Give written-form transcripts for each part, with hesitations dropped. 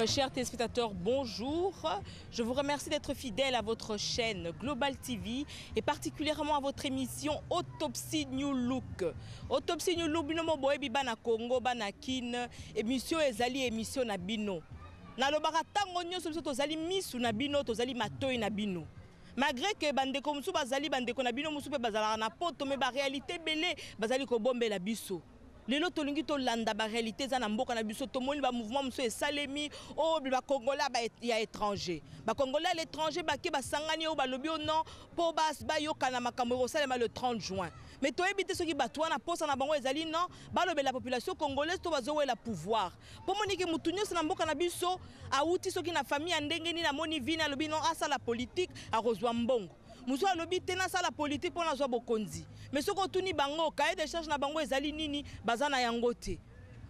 Chers téléspectateurs, bonjour. Je vous remercie d'être fidèles à votre chaîne Global TV et particulièrement à votre émission Autopsie New Look. Autopsie New Look, bino boyebi bana Congo, bana Kin, émission ezali émission na bino. Na lobaka tango nyonso biso tozali misu na bino, tozali matoi na bino. Malgré que bandeko musu bazali bandeko na bino musu pe bazalaka na poto me ba réalité belé bazali ko bombela biso. Lelo tolingi to landa ba réalité za na mboka na biso to moni ba mouvement muso esalemi o ba congolais ba ya étranger. Ba congolais à l'étranger ba ke ba sangani o ba lobi o non po ba yokana makambo ko salema le 30 juin. Mais toi éviter ceux qui batouent na posa na bango ezali non ba lobe la population congolaise to bazo la pouvoir. Po moni ke mutunyo na mboka na biso a uti soki na famille ndenge ni na moni vina lobi non asa la politique a rozwa mbongo. Muso alobi tena sa la politique pour na zo bokonzi. Mais ce qu'on tourne bango, cahier de charge na bango ezali nini bazana yango te.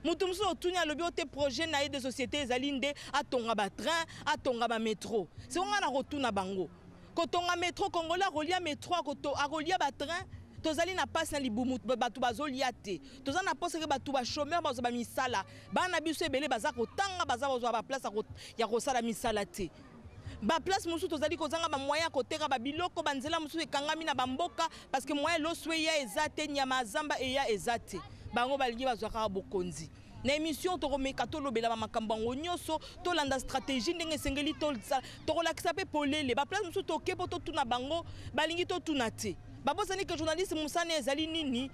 Mutu muso tourne alobi o te projet na de société ezali nde atonga ba train, atonga ba métro. C'est on na retourna bango. Kotonga métro congolais rolia métro a rolia ba train. Tozali na passe na libumu batu bazolia te. Tozana passe ke batu ba chômeur bazo ba misala. Bana biso ebele baza kotanga baza bazo ba place ya kosala misala te. Ba place musu tozali kozanga ba moyen koteka ba biloko banzela musu ekangami na bamboka parce que moyen loswe ya ezate nyama zamba eya ezate bango balingi bazwaka bokonzi na émission to komeka to lobela ba makambo nyonso to landa stratégie ndenge sengeli to kolakisa pe polele ba place musu to kepo to tuna bango balingi to tuna te babosani que journaliste musane ezali nini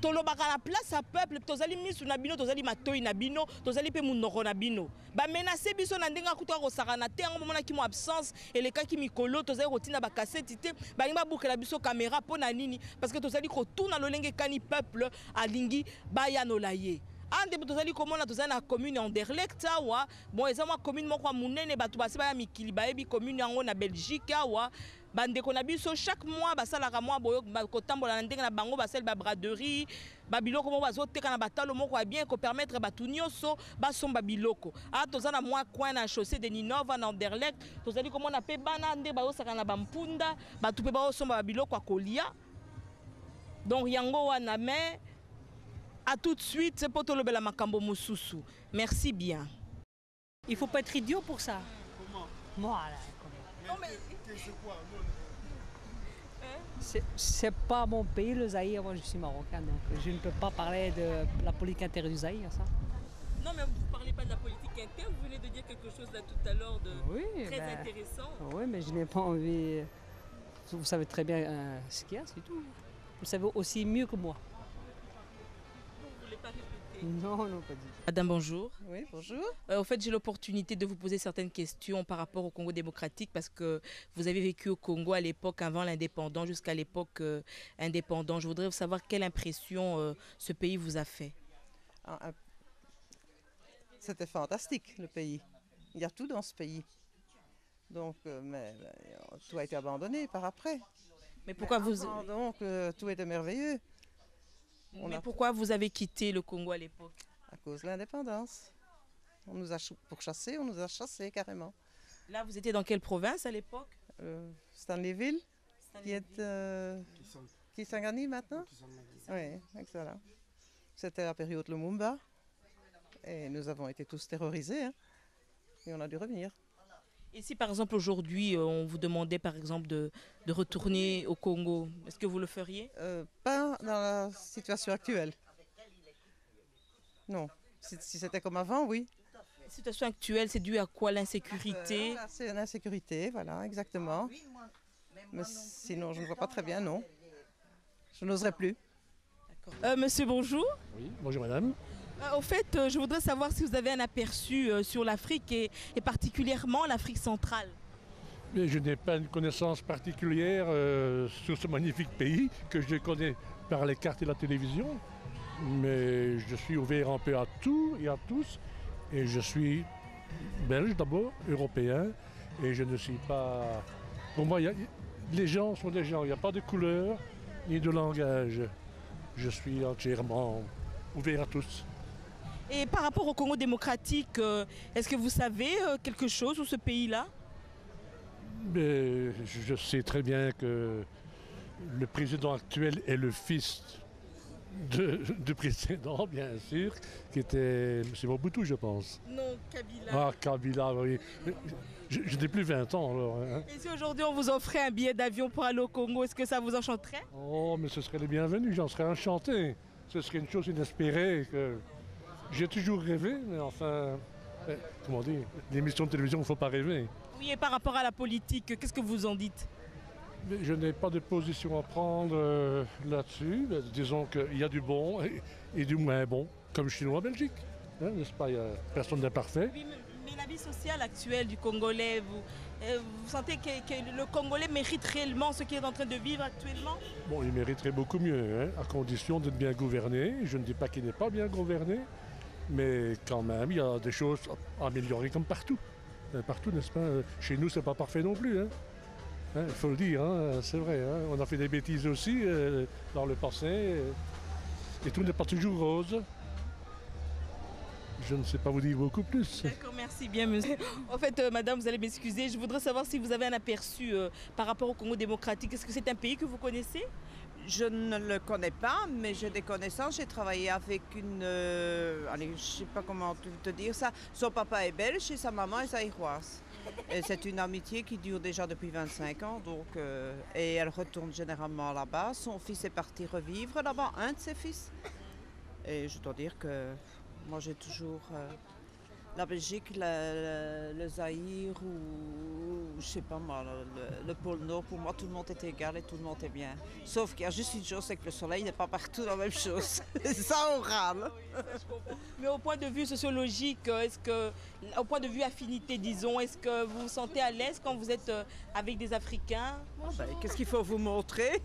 tolobaka na place à peuple tozali misu na bino tozali matoi na bino tozali pe munoko na bino ba menacer biso na ndenga kutoka kosaka na te yango mona ki mo absence elekaki mikolo tozali kotina ba cassette te balinga bukela biso caméra pona nini parce que tozali kotuna lolenge kani peuple alingi bayanola ye ande tozali komona tozali na commune Anderlecht awa bon eza mwa commune moko munene batu basi baya mikili bayebi commune yango na Belgique awa bandeko na biso chaque mois basalaka mwa boyo kotambola na ndenge na bango basel ba braderie ba biloko mo bazoteka na batalo moko ya bien ko permettre batu nyonso basomba biloko a tozana mwa coin na chaussée de Ninova na Anderlecht tozali komona pe bana nde bazosaka na bampunda batu pe bazosomba ba biloko ya kolia donc yango wana mais à tout de suite, c'est pour te lever la makambo mususu. Merci bien. Il faut pas être idiot pour ça. Comment? Voilà. Non mais c'est quoi? C'est pas mon pays, le Zaïre. Moi, je suis marocain, donc je ne peux pas parler de la politique intérieure du Zaïre, ça. Non, mais vous ne parlez pas de la politique interne. Vous venez de dire quelque chose là tout à l'heure de très intéressant. Oui, mais je n'ai pas envie. Vous savez très bien ce qu'il y a, c'est tout. Vous savez aussi mieux que moi. Pas répéter. Non, non, pas du tout. Madame, bonjour. Oui, bonjour. En fait, j'ai l'opportunité de vous poser certaines questions par rapport au Congo démocratique parce que vous avez vécu au Congo à l'époque avant l'indépendance jusqu'à l'époque indépendante. Je voudrais savoir quelle impression ce pays vous a fait. C'était fantastique, le pays. Il y a tout dans ce pays. Donc, mais tout a été abandonné par après. Mais pourquoi donc, tout était merveilleux. Mais pourquoi vous avez quitté le Congo à l'époque? À cause de l'indépendance. On nous a pourchassés, on nous a chassés carrément. Là, vous étiez dans quelle province à l'époque? Stanleyville, qui est Kisangani maintenant. Oui, excellent. C'était la période Lumumba. Et nous avons été tous terrorisés. Hein, et on a dû revenir. Et si par exemple aujourd'hui on vous demandait par exemple de retourner au Congo, est-ce que vous le feriez? Pas dans la situation actuelle. Non. Si c'était comme avant, oui. La situation actuelle, c'est dû à quoi? L'insécurité? C'est l'insécurité, voilà, exactement. Mais sinon, je ne vois pas très bien, non. Je n'oserais plus. Monsieur, bonjour. Oui, bonjour madame. Au fait, je voudrais savoir si vous avez un aperçu sur l'Afrique et particulièrement l'Afrique centrale. Mais je n'ai pas une connaissance particulière sur ce magnifique pays que je connais par les cartes et la télévision. Mais je suis ouvert un peu à tout et à tous. Et je suis belge d'abord, européen. Et je ne suis pas... Pour moi, les gens sont des gens. Il n'y a pas de couleur ni de langage. Je suis entièrement ouvert à tous. Et par rapport au Congo démocratique, est-ce que vous savez quelque chose sur ce pays-là? Je sais très bien que le président actuel est le fils de précédent, bien sûr, qui était M. Mobutu, je pense. Non, Kabila. Ah, Kabila, oui. Je n'ai plus 20 ans, alors. Hein. Et si aujourd'hui on vous offrait un billet d'avion pour aller au Congo, est-ce que ça vous enchanterait? Oh, mais ce serait les bienvenus, j'en serais enchanté. Ce serait une chose inespérée que j'ai toujours rêvé, mais enfin, comment dire, l'émission de télévision, il ne faut pas rêver. Oui, et par rapport à la politique, qu'est-ce que vous en dites? Mais je n'ai pas de position à prendre là-dessus. Disons qu'il y a du bon et du moins bon, comme chez nous en Belgique. Hein, n'est-ce pas? Il n'y a personne d'imparfait. Oui, mais la vie sociale actuelle du Congolais, vous sentez que le Congolais mérite réellement ce qu'il est en train de vivre actuellement? Bon, il mériterait beaucoup mieux, hein, à condition d'être bien gouverné. Je ne dis pas qu'il n'est pas bien gouverné, mais quand même, il y a des choses à améliorer comme partout. Partout, n'est-ce pas? Chez nous, c'est pas parfait non plus. Hein. Il faut le dire, hein, c'est vrai. Hein. On a fait des bêtises aussi dans le passé. Et tout n'est pas toujours rose. Je ne sais pas vous dire beaucoup plus. D'accord, merci bien, monsieur. En fait, madame, vous allez m'excuser. Je voudrais savoir si vous avez un aperçu par rapport au Congo démocratique. Est-ce que c'est un pays que vous connaissez? Je ne le connais pas, mais j'ai des connaissances. J'ai travaillé avec une... allez, je ne sais pas comment te dire ça. Son papa est belge et sa maman est zaïroise. Et c'est une amitié qui dure déjà depuis 25 ans. Donc, et elle retourne généralement là-bas. Son fils est parti revivre là-bas, un de ses fils. Et je dois dire que moi j'ai toujours... la Belgique, le Zaïre ou je sais pas moi, le pôle Nord, pour moi tout le monde est égal et tout le monde est bien. Sauf qu'il y a juste une chose, c'est que le soleil n'est pas partout la même chose. Ça on râle. Mais au point de vue sociologique, au point de vue affinité, disons, est-ce que vous vous sentez à l'aise quand vous êtes avec des Africains? Qu'est-ce qu'il faut vous montrer?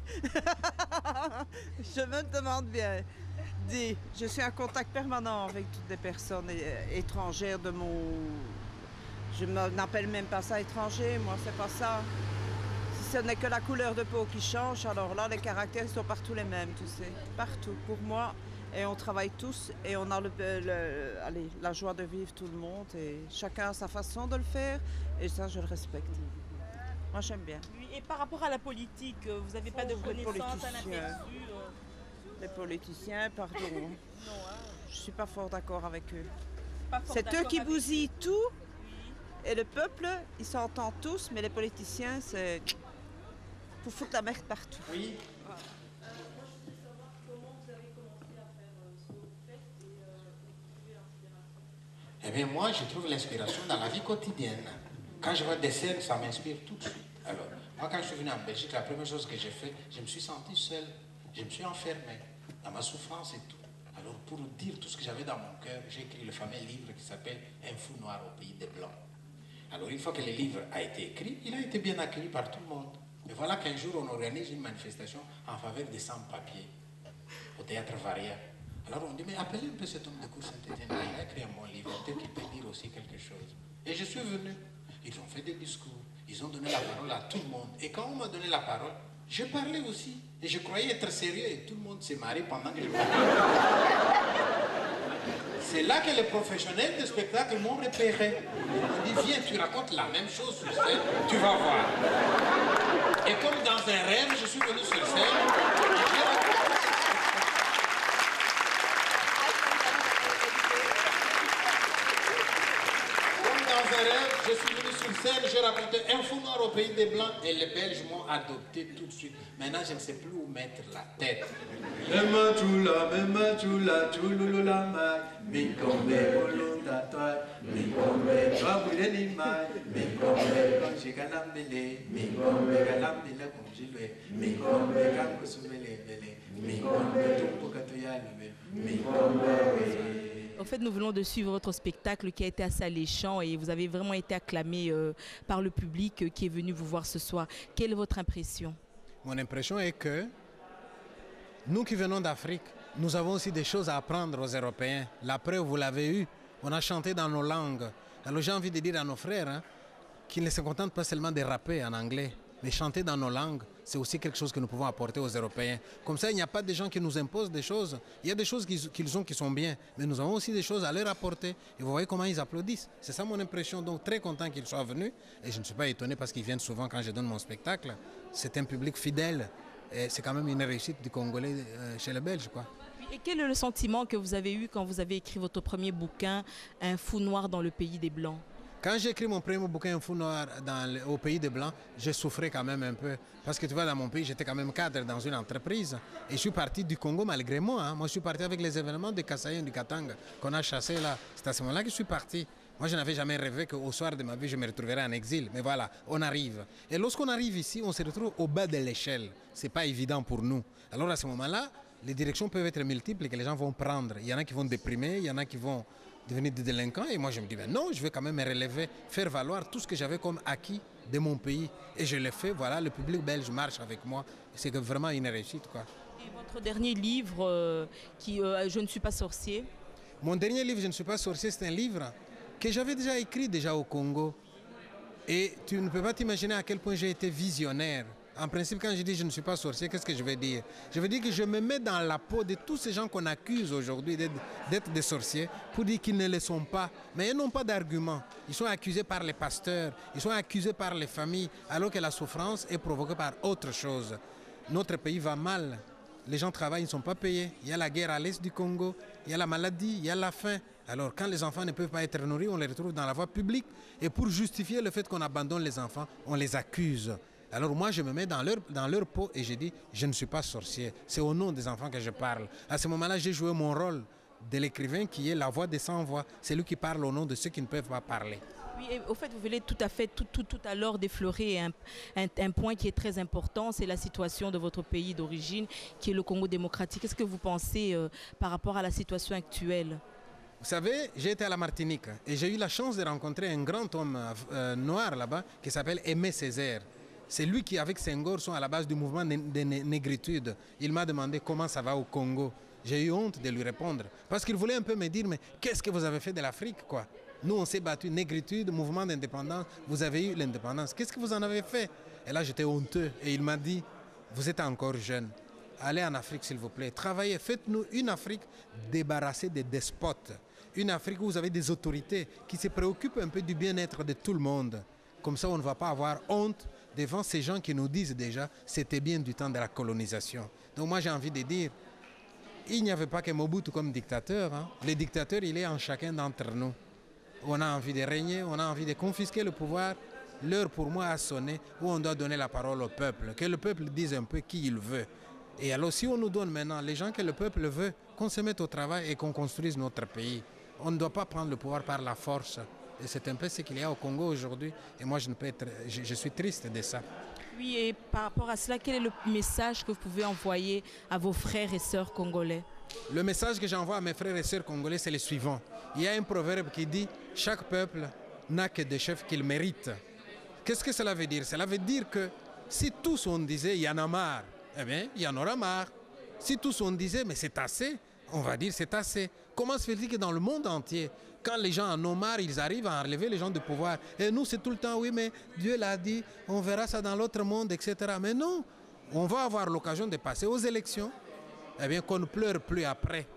Je me demande bien. Je suis en contact permanent avec toutes les personnes étrangères de mon... Je n'appelle même pas ça étranger, moi c'est pas ça. Si ce n'est que la couleur de peau qui change, alors là les caractères sont partout les mêmes, tu sais. Partout, pour moi. Et on travaille tous et on a allez, la joie de vivre tout le monde. Et chacun a sa façon de le faire et ça je le respecte. Moi j'aime bien. Oui, et par rapport à la politique, vous n'avez pas de connaissances, un aperçu Les politiciens, pardon. Non, hein. Je ne suis pas fort d'accord avec eux. C'est eux qui bousillent tout. Et le peuple, ils s'entendent tous, mais les politiciens, c'est pour foutre la merde partout. Oui. Eh bien, moi, je trouve l'inspiration dans la vie quotidienne. Quand je vois des scènes, ça m'inspire tout de suite. Alors, moi, quand je suis venu en Belgique, la première chose que j'ai fait, je me suis senti seul. Je me suis enfermé dans ma souffrance et tout. Alors, pour dire tout ce que j'avais dans mon cœur, j'ai écrit le fameux livre qui s'appelle Un fou noir au pays des Blancs. Alors, une fois que le livre a été écrit, il a été bien accueilli par tout le monde. Et voilà qu'un jour, on organise une manifestation en faveur des sans-papiers au théâtre Varia. Alors, on dit, mais appelez un peu cet homme de cour Saint-Étienne. Il a écrit un bon livre, peut-être qu'il peut dire aussi quelque chose. Et je suis venu. Ils ont fait des discours. Ils ont donné la parole à tout le monde. Et quand on m'a donné la parole, je parlais aussi. Et je croyais être sérieux et tout le monde s'est marré pendant que je parlais. C'est là que les professionnels de spectacle m'ont repéré. On dit, viens, tu racontes la même chose sur scène, tu vas voir. Et comme dans un rêve, je suis venu sur scène. Je suis venu sur scène, j'ai raconté Un fou noir au pays des Blancs et les Belges m'ont adopté tout de suite. Maintenant, je ne sais plus où mettre la tête. En fait, nous venons de suivre votre spectacle qui a été assez alléchant et vous avez vraiment été acclamé par le public qui est venu vous voir ce soir. Quelle est votre impression? Mon impression est que nous qui venons d'Afrique, nous avons aussi des choses à apprendre aux Européens. La preuve, vous l'avez eu, on a chanté dans nos langues. Alors j'ai envie de dire à nos frères qu'ils ne se contentent pas seulement de rapper en anglais, mais chanter dans nos langues, c'est aussi quelque chose que nous pouvons apporter aux Européens. Comme ça, il n'y a pas de gens qui nous imposent des choses. Il y a des choses qu'ils ont qui sont bien, mais nous avons aussi des choses à leur apporter. Et vous voyez comment ils applaudissent. C'est ça mon impression. Donc très content qu'ils soient venus. Et je ne suis pas étonné parce qu'ils viennent souvent quand je donne mon spectacle. C'est un public fidèle. Et c'est quand même une réussite du Congolais chez les Belges, quoi. Et quel est le sentiment que vous avez eu quand vous avez écrit votre premier bouquin, Un fou noir dans le pays des Blancs? Quand j'ai écrit mon premier bouquin, Un fou noir au pays des Blancs, je souffrais quand même un peu. Parce que tu vois, dans mon pays, j'étais quand même cadre dans une entreprise. Et je suis parti du Congo malgré moi. Hein. Moi, je suis parti avec les événements de Kasaï et du Katanga qu'on a chassés là. C'est à ce moment-là que je suis parti. Moi, je n'avais jamais rêvé qu'au soir de ma vie, je me retrouverais en exil. Mais voilà, on arrive. Et lorsqu'on arrive ici, on se retrouve au bas de l'échelle. Ce n'est pas évident pour nous. Alors à ce moment-là, les directions peuvent être multiples et que les gens vont prendre. Il y en a qui vont déprimer, il y en a qui vont devenir des délinquants. Et moi, je me dis, ben non, je vais quand même me relever, faire valoir tout ce que j'avais comme acquis de mon pays. Et je l'ai fait, voilà, le public belge marche avec moi. C'est vraiment une réussite, quoi. Et votre dernier livre, Je ne suis pas sorcier? Mon dernier livre, Je ne suis pas sorcier, c'est un livre que j'avais déjà écrit au Congo. Et tu ne peux pas t'imaginer à quel point j'ai été visionnaire. En principe, quand je dis je ne suis pas sorcier, qu'est-ce que je veux dire? Je veux dire que je me mets dans la peau de tous ces gens qu'on accuse aujourd'hui d'être des sorciers pour dire qu'ils ne le sont pas. Mais ils n'ont pas d'argument. Ils sont accusés par les pasteurs, ils sont accusés par les familles, alors que la souffrance est provoquée par autre chose. Notre pays va mal. Les gens travaillent, ils ne sont pas payés. Il y a la guerre à l'est du Congo, il y a la maladie, il y a la faim. Alors quand les enfants ne peuvent pas être nourris, on les retrouve dans la voie publique. Et pour justifier le fait qu'on abandonne les enfants, on les accuse. Alors moi, je me mets dans leur peau et je dis, je ne suis pas sorcier. C'est au nom des enfants que je parle. À ce moment-là, j'ai joué mon rôle de l'écrivain qui est la voix des sans-voix. C'est lui qui parle au nom de ceux qui ne peuvent pas parler. Oui, et au fait, vous venez tout à l'heure d'effleurer un point qui est très important, c'est la situation de votre pays d'origine, qui est le Congo démocratique. Qu'est-ce que vous pensez par rapport à la situation actuelle? Vous savez, j'ai été à la Martinique et j'ai eu la chance de rencontrer un grand homme noir là-bas qui s'appelle Aimé Césaire. C'est lui qui, avec Senghor, sont à la base du mouvement de négritude. Il m'a demandé comment ça va au Congo. J'ai eu honte de lui répondre parce qu'il voulait un peu me dire, mais qu'est-ce que vous avez fait de l'Afrique, quoi? Nous, on s'est battu, négritude, mouvement d'indépendance. Vous avez eu l'indépendance. Qu'est-ce que vous en avez fait? Et là, j'étais honteux. Et il m'a dit, vous êtes encore jeune. Allez en Afrique, s'il vous plaît. Travaillez. Faites-nous une Afrique débarrassée des despotes. Une Afrique où vous avez des autorités qui se préoccupent un peu du bien-être de tout le monde. Comme ça, on ne va pas avoir honte devant ces gens qui nous disent déjà c'était bien du temps de la colonisation. Donc moi, j'ai envie de dire, il n'y avait pas que Mobutu comme dictateur. Hein. Le dictateur, il est en chacun d'entre nous. On a envie de régner, on a envie de confisquer le pouvoir. L'heure pour moi a sonné où on doit donner la parole au peuple. Que le peuple dise un peu qui il veut. Et alors si on nous donne maintenant les gens que le peuple veut, qu'on se mette au travail et qu'on construise notre pays. On ne doit pas prendre le pouvoir par la force. Et c'est un peu ce qu'il y a au Congo aujourd'hui. Et moi, je suis triste de ça. Oui, et par rapport à cela, quel est le message que vous pouvez envoyer à vos frères et sœurs congolais? Le message que j'envoie à mes frères et sœurs congolais, c'est le suivant. Il y a un proverbe qui dit « Chaque peuple n'a que des chefs qu'il mérite ». Qu'est-ce que cela veut dire? Cela veut dire que si tous on disait « il y en a marre », eh bien, il y en aura marre. Si tous on disait « mais c'est assez », on va dire « c'est assez ». Comment se fait-il que dans le monde entier, quand les gens en ont marre, ils arrivent à enlever les gens du pouvoir? Et nous, c'est tout le temps « oui, mais Dieu l'a dit, on verra ça dans l'autre monde, etc. » Mais non, on va avoir l'occasion de passer aux élections. Eh bien, qu'on ne pleure plus après,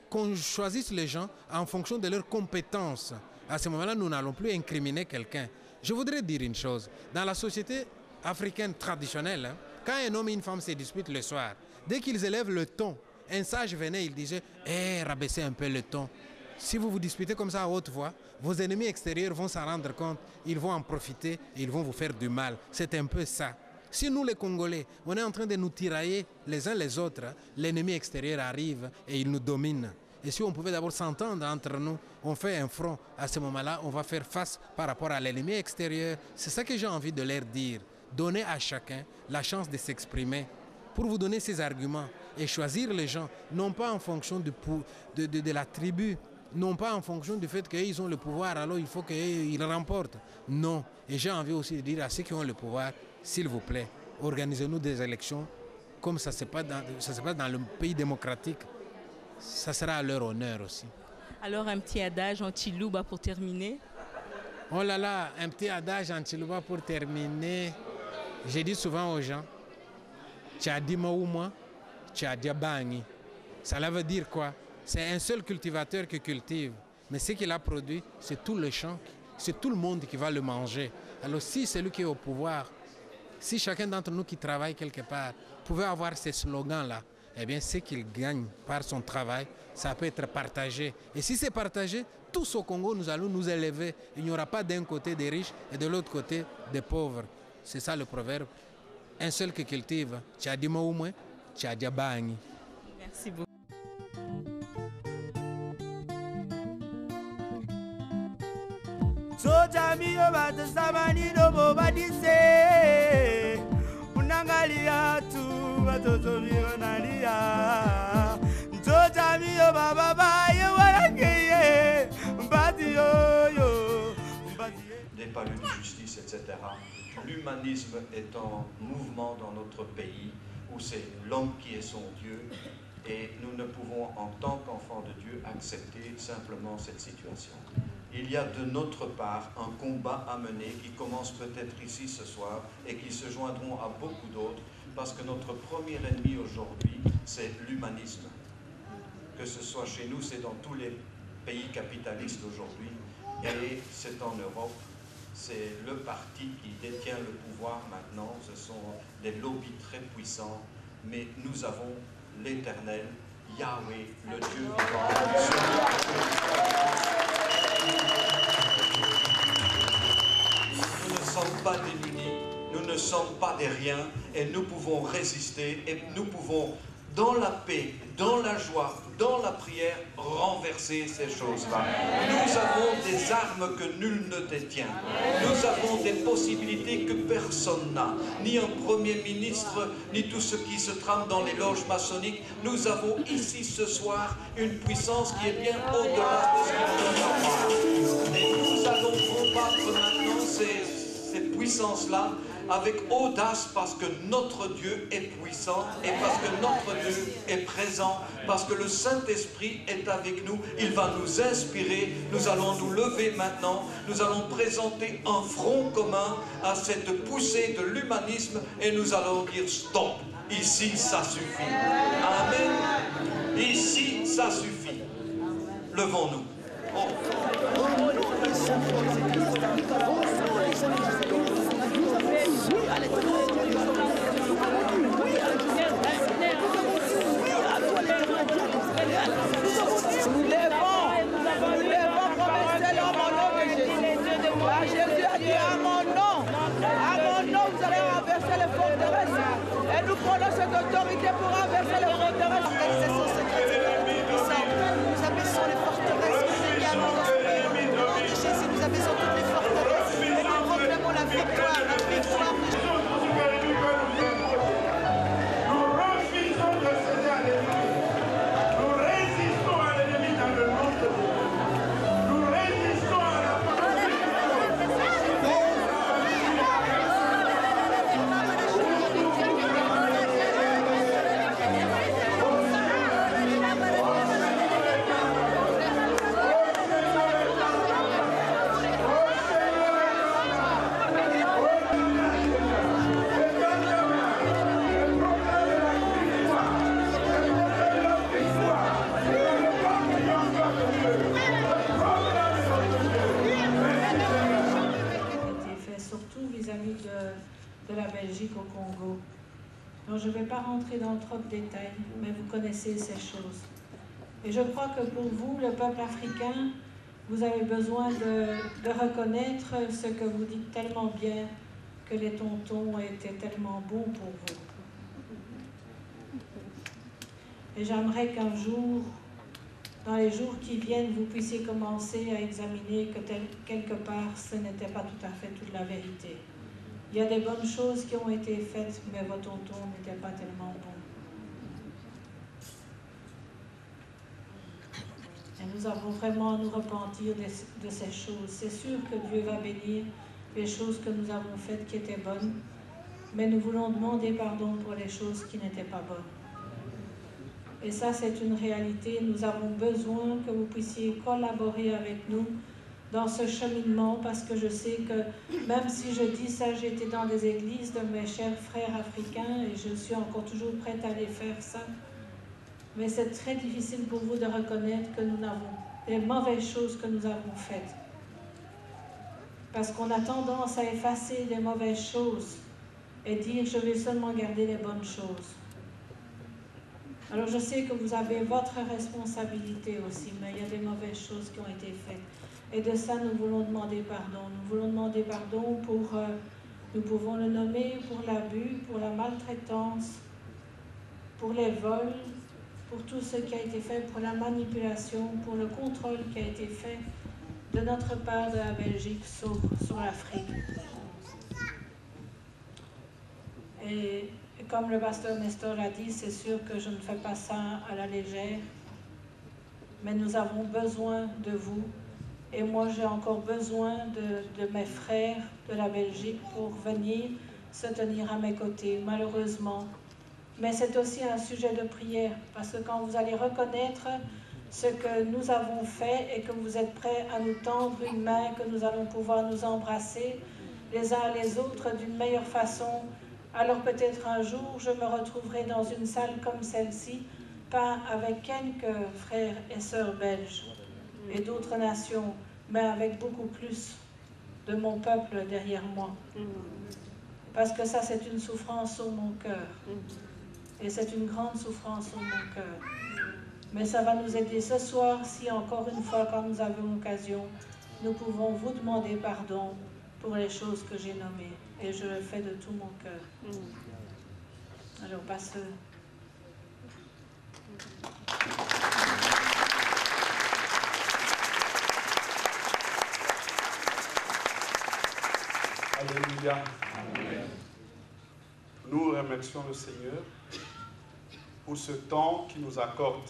qu'on choisisse les gens en fonction de leurs compétences. À ce moment-là, nous n'allons plus incriminer quelqu'un. Je voudrais dire une chose. Dans la société africaine traditionnelle, hein, quand un homme et une femme se disputent le soir, dès qu'ils élèvent le ton, un sage venait, il disait « rabaissez un peu le ton ». Si vous vous disputez comme ça à haute voix, vos ennemis extérieurs vont s'en rendre compte, ils vont en profiter et ils vont vous faire du mal. C'est un peu ça. Si nous, les Congolais, on est en train de nous tirailler les uns les autres, l'ennemi extérieur arrive et il nous domine. Et si on pouvait d'abord s'entendre entre nous, on fait un front. À ce moment-là, on va faire face par rapport à l'ennemi extérieur. C'est ça que j'ai envie de leur dire. Donner à chacun la chance de s'exprimer pour vous donner ses arguments et choisir les gens, non pas en fonction de la tribu, non pas en fonction du fait qu'ils ont le pouvoir, alors il faut qu'ils remportent. Non. Et j'ai envie aussi de dire à ceux qui ont le pouvoir, s'il vous plaît, organisez-nous des élections comme ça se passe dans le pays démocratique. Ça sera à leur honneur aussi. Alors un petit adage en Chiluba pour terminer. Oh là là, un petit adage en Chiluba pour terminer. J'ai dit souvent aux gens, Tchadima ou moi, Tchadiabani. Ça veut dire quoi? C'est un seul cultivateur qui cultive. Mais ce qu'il a produit, c'est tout le champ, c'est tout le monde qui va le manger. Alors si c'est lui qui est au pouvoir, si chacun d'entre nous qui travaille quelque part pouvait avoir ces slogans-là, eh bien, ce qu'il gagne par son travail, ça peut être partagé. Et si c'est partagé, tous au Congo, nous allons nous élever. Il n'y aura pas d'un côté des riches et de l'autre côté des pauvres. C'est ça le proverbe. Un seul qui cultive, tchadima ou moins, tchadiabani. Merci beaucoup. Des palais de justice, etc. L'humanisme est en mouvement dans notre pays où c'est l'homme qui est son Dieu et nous ne pouvons en tant qu'enfants de Dieu accepter simplement cette situation. Il y a de notre part un combat à mener qui commence peut-être ici ce soir et qui se joindront à beaucoup d'autres parce que notre premier ennemi aujourd'hui, c'est l'humanisme. Que ce soit chez nous, c'est dans tous les pays capitalistes aujourd'hui et c'est en Europe. C'est le parti qui détient le pouvoir maintenant, ce sont des lobbies très puissants, mais nous avons l'Éternel, Yahweh, le Dieu vivant. Nous ne sommes pas démunis, nous ne sommes pas des riens, et nous pouvons résister, et nous pouvons, dans la paix, dans la joie, dans la prière, renverser ces choses-là. Nous avons des armes que nul ne détient. Nous avons des possibilités que personne n'a. Ni un premier ministre, ni tous ceux qui se trament dans les loges maçonniques. Nous avons ici ce soir une puissance qui est bien au-delà de ce qu'on peut avoir. Et nous allons combattre maintenant ces puissances-là avec audace parce que notre Dieu est puissant et parce que notre Dieu est présent, parce que le Saint-Esprit est avec nous, il va nous inspirer, nous allons nous lever maintenant, nous allons présenter un front commun à cette poussée de l'humanisme et nous allons dire stop, ici ça suffit. Amen. Ici ça suffit. Levons-nous. Jésus a dit à mon nom, vous allez renverser les forteresses. Et nous prenons cette autorité pour renverser les forteresses. L'organisation secrète puissante. Nous abaissons les forteresses également dans ce pays. Au nom de Jésus, nous abaissons toutes les forteresses et nous proclamons la victoire, la victoire. Nous refusons de céder à l'ennemi. Nous résistons à l'ennemi dans le nom de Dieu. Nous résistons à la parole de Dieu. de la Belgique au Congo. Donc je ne vais pas rentrer dans trop de détails, mais vous connaissez ces choses. Et je crois que pour vous, le peuple africain, vous avez besoin de reconnaître ce que vous dites tellement bien, que les tontons étaient tellement bons pour vous. Et j'aimerais qu'un jour, dans les jours qui viennent, vous puissiez commencer à examiner que quelque part, ce n'était pas tout à fait toute la vérité. Il y a des bonnes choses qui ont été faites, mais vos tontons n'étaient pas tellement bons. Et nous avons vraiment à nous repentir de ces choses. C'est sûr que Dieu va bénir les choses que nous avons faites qui étaient bonnes, mais nous voulons demander pardon pour les choses qui n'étaient pas bonnes. Et ça, c'est une réalité. Nous avons besoin que vous puissiez collaborer avec nous dans ce cheminement, parce que je sais que même si je dis ça, j'étais dans des églises de mes chers frères africains et je suis encore toujours prête à aller faire ça. Mais c'est très difficile pour vous de reconnaître que nous avons les mauvaises choses que nous avons faites. Parce qu'on a tendance à effacer les mauvaises choses et dire « je vais seulement garder les bonnes choses ». Alors je sais que vous avez votre responsabilité aussi, mais il y a des mauvaises choses qui ont été faites. Et de ça, nous voulons demander pardon. Nous voulons demander pardon pour, nous pouvons le nommer, pour l'abus, pour la maltraitance, pour les vols, pour tout ce qui a été fait, pour la manipulation, pour le contrôle qui a été fait de notre part de la Belgique sur l'Afrique. Et comme le pasteur Nestor l'a dit, c'est sûr que je ne fais pas ça à la légère, mais nous avons besoin de vous. Et moi, j'ai encore besoin de mes frères de la Belgique pour venir se tenir à mes côtés, malheureusement. Mais c'est aussi un sujet de prière, parce que quand vous allez reconnaître ce que nous avons fait et que vous êtes prêts à nous tendre une main, que nous allons pouvoir nous embrasser les uns les autres d'une meilleure façon, alors peut-être un jour je me retrouverai dans une salle comme celle-ci, pas avec quelques frères et sœurs belges et d'autres nations, mais avec beaucoup plus de mon peuple derrière moi. Parce que ça, c'est une souffrance sur mon cœur. Et c'est une grande souffrance sur mon cœur. Mais ça va nous aider ce soir, si encore une fois, quand nous avons l'occasion, nous pouvons vous demander pardon pour les choses que j'ai nommées. Et je le fais de tout mon cœur. Alors, pasteur. Alléluia. Nous remercions le Seigneur pour ce temps qu'il nous accorde.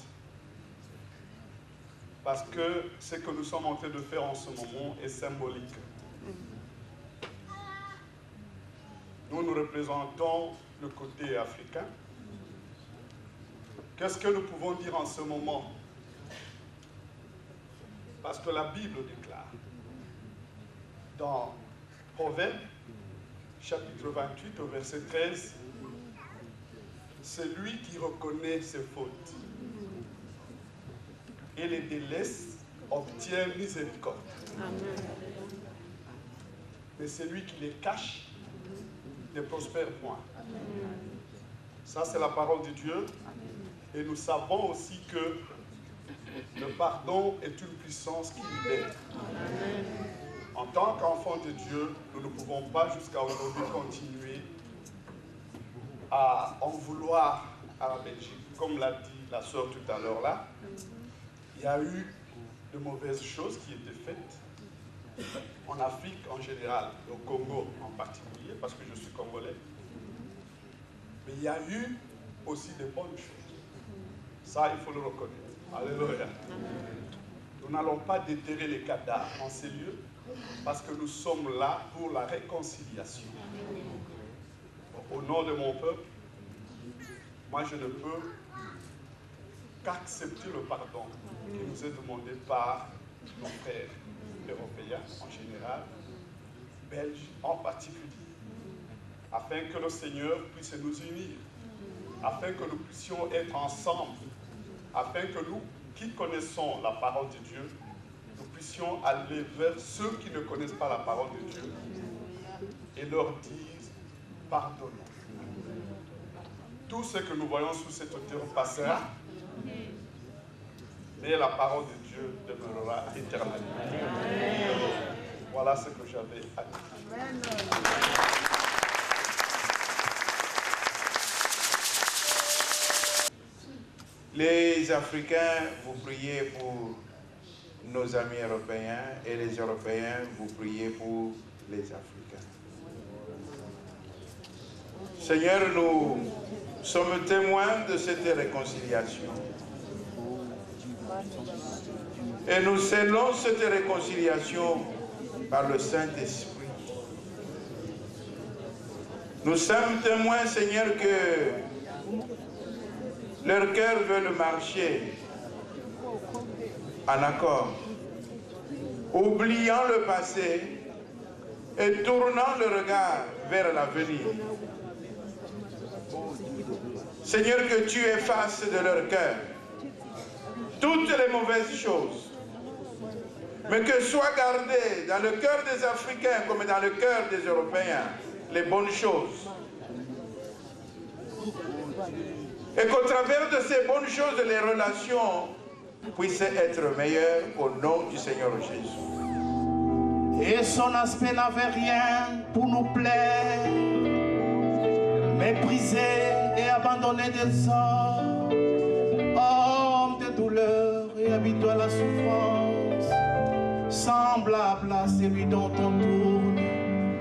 Parce que ce que nous sommes en train de faire en ce moment est symbolique. Nous représentons le côté africain. Qu'est-ce que nous pouvons dire en ce moment? Parce que la Bible déclare dans Proverbe, chapitre 28, au verset 13, celui qui reconnaît ses fautes et les délaisse obtient miséricorde. Mais celui qui les cache ne prospère point. Ça, c'est la parole de Dieu. Et nous savons aussi que le pardon est une puissance qui libère. En tant qu'enfants de Dieu, nous ne pouvons pas jusqu'à aujourd'hui continuer à en vouloir à la Belgique. Comme l'a dit la sœur tout à l'heure là, il y a eu de mauvaises choses qui étaient faites en Afrique en général, au Congo en particulier, parce que je suis congolais. Mais il y a eu aussi de bonnes choses. Ça, il faut le reconnaître. Alléluia. Nous n'allons pas déterrer les cadavres en ces lieux, parce que nous sommes là pour la réconciliation. Au nom de mon peuple, moi je ne peux qu'accepter le pardon qui nous est demandé par nos frères européens en général, belges en particulier, afin que le Seigneur puisse nous unir, afin que nous puissions être ensemble, afin que nous, qui connaissons la parole de Dieu, nous puissions aller vers ceux qui ne connaissent pas la parole de Dieu et leur dire pardonnons. Tout ce que nous voyons sous cette hauteur passera, mais la parole de Dieu demeurera éternellement. Voilà ce que j'avais à dire. Les Africains, vous priez pour nos amis européens et les Européens, vous priez pour les Africains. Seigneur, nous sommes témoins de cette réconciliation. Et nous scellons cette réconciliation par le Saint-Esprit. Nous sommes témoins, Seigneur, que leur cœur veut marcher en accord, oubliant le passé et tournant le regard vers l'avenir. Seigneur, que tu effaces de leur cœur toutes les mauvaises choses, mais que soient gardées dans le cœur des Africains comme dans le cœur des Européens les bonnes choses. Et qu'au travers de ces bonnes choses, les relations puissent être meilleures au nom du Seigneur Jésus. Et son aspect n'avait rien pour nous plaire, méprisé et abandonné des sorts, homme de douleur et habitué à la souffrance, semblable à celui dont on tourne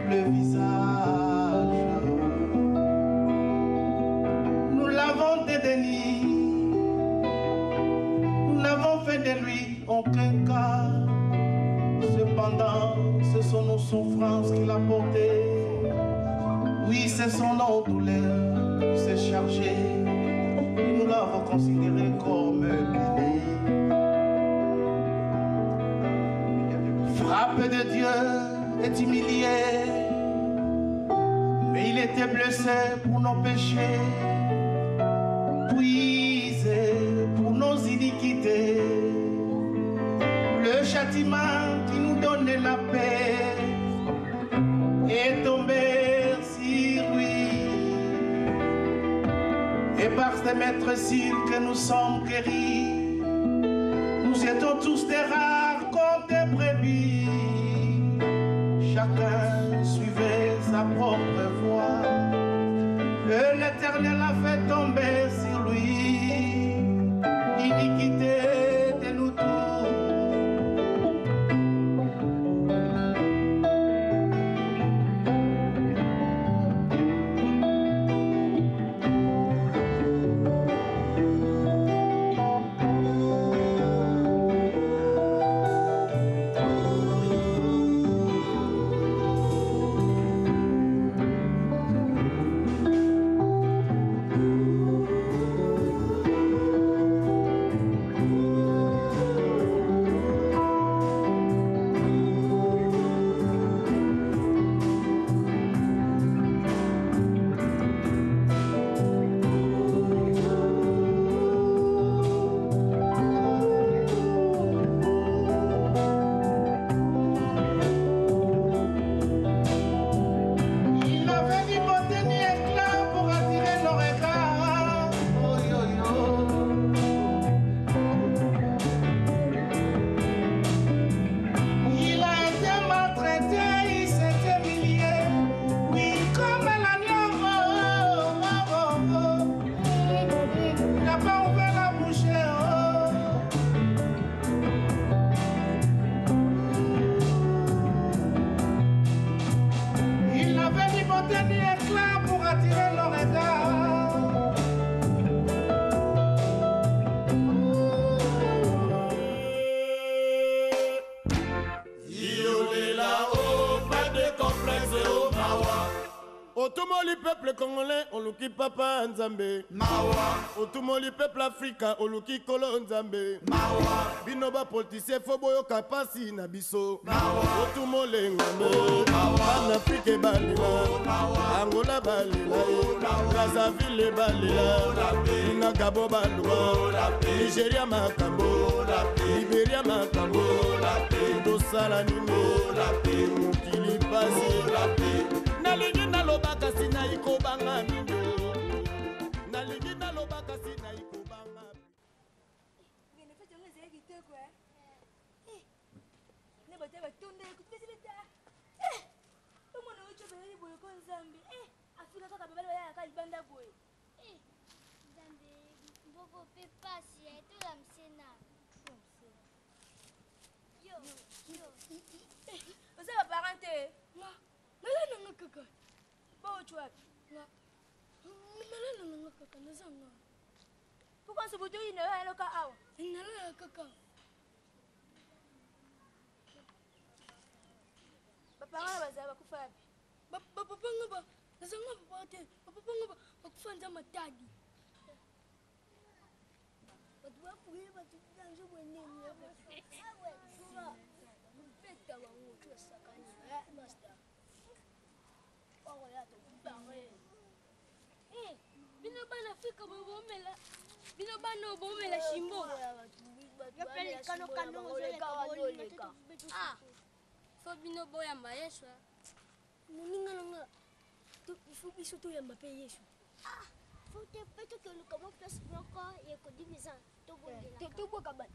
le visage. Nous l'avons dédaigné, nous n'avons fait de lui aucun cas. Cependant, ce sont nos souffrances qu'il a portées. Oui, c'est son nos douleurs qui s'est chargé. Et nous l'avons considéré comme béni. Frappé de Dieu et humilié, mais il était blessé pour nos péchés, puisé pour nos iniquités. Le châtiment qui nous donnait la paix est tombé sur lui. Et par ces maîtres cils que nous sommes guéris, nous étions tous des rares comme des brebis. Chacun suivait sa propre voie. Et l'Éternel a fait tomber sur lui l'iniquité de nous tous. Otumoli peuple congolais, oluki papa Nzambe. Mawa. Otumoli peuple africain, oluki kolo Nzambe. Mawa. Binoba politicien foboyo kapasi na biso. Mawa. Otumole ngame. Mawa. En Afrique balila. Mawa. Angola balila. Brazzaville balila. Na Gabo balwa. Nigeria makambo. Liberia makambo. Dosala nimo. Mukili pasi. Nalingi nalobaka sina ikobanga mindo. Nalingi nalobaka sina ikobanga. Ngene fete ngeze kiteko eh. Ne bataba tonde kutesileta. Umuntu ucho beli boyo ko Nzambe. Afika kaka bebele ya kalibanda boyo. Nzambe mboko pe pasi ya to la msena. Yo. Vous avez parenté? Non. Nala nanga kaka. Bao chwa. Non. Nala nanga kaka nazanga. Pourquoi ce bouton il ne va pas awa? Nala kaka. Papa baza bakufa. Papa ngaba. Nazanga papa te. Papa ngaba bakufa nza matadi. Badwa kuye batujanje bwenene yabo. Awe sura. Beta wangu tu sakani. Master. Bino bana Afrika bomela. Bino bana bomela shimbo. Yapele kano kano ngoleka. Ah. So bino boya mbayeshwa. Ninga nanga. Tu ifubi soto ya mbape Yesu. Ah. faut peut-être que nous commençons plus encore et que du maison. Tout beau comme ça.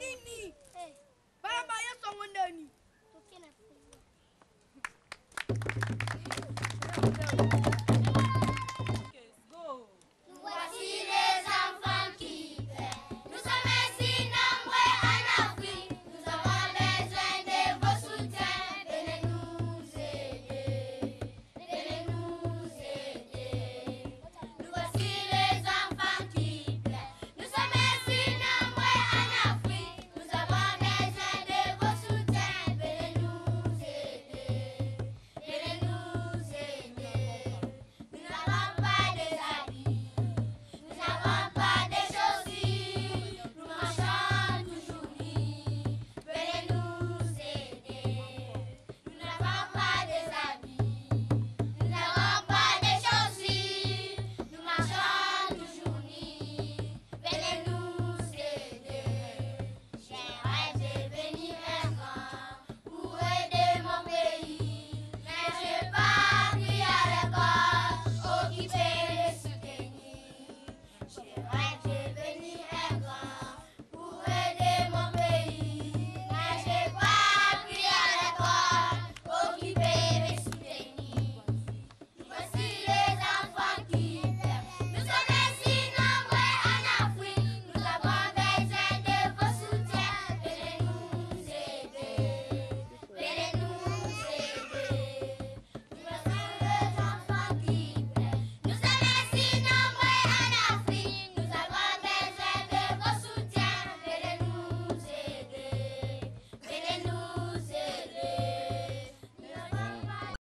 Nini.